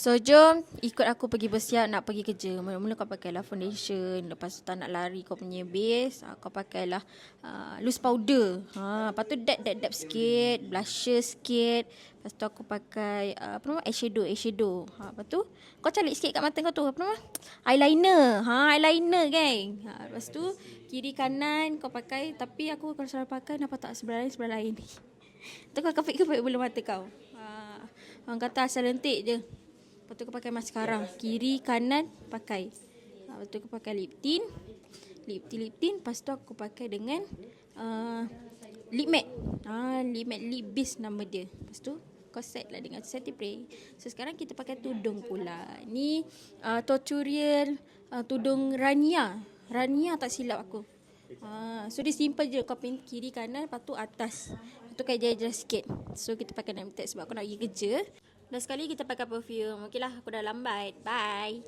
So jom ikut aku pergi bersiap nak pergi kerja. Mula-mula kau pakailah foundation. Lepas tu tak nak lari kau punya base, kau pakailah loose powder. Lepas tu dab sikit, blusher sikit. Lepas tu aku pakai eyeshadow. Lepas tu kau calik sikit kat mata kau tu. Eyeliner. Eyeliner geng. Lepas tu kiri kanan kau pakai, tapi aku kalau selalu pakai nampak tak sebelah lain. Tu kau kepit-kepit bulu mata kau. Orang kata asal lentik je. Lepas tu aku pakai mascara. Kiri, kanan pakai. Lepas tu aku pakai lip tint. Lepas tu aku pakai dengan lip matte. Lip matte lip base nama dia. Lepas tu kau set lah dengan setting spray. So sekarang kita pakai tudung pula. Ni tutorial tudung Rania. Rania tak silap aku. So dia simple je. Kau pin kiri kanan, lepas tu atas. Lepas tu kayak jaya-jaya sikit. So kita pakai Name Tag sebab aku nak pergi kerja. Dan sekali kita pakai perfume. Okeylah, aku dah lambat. Bye.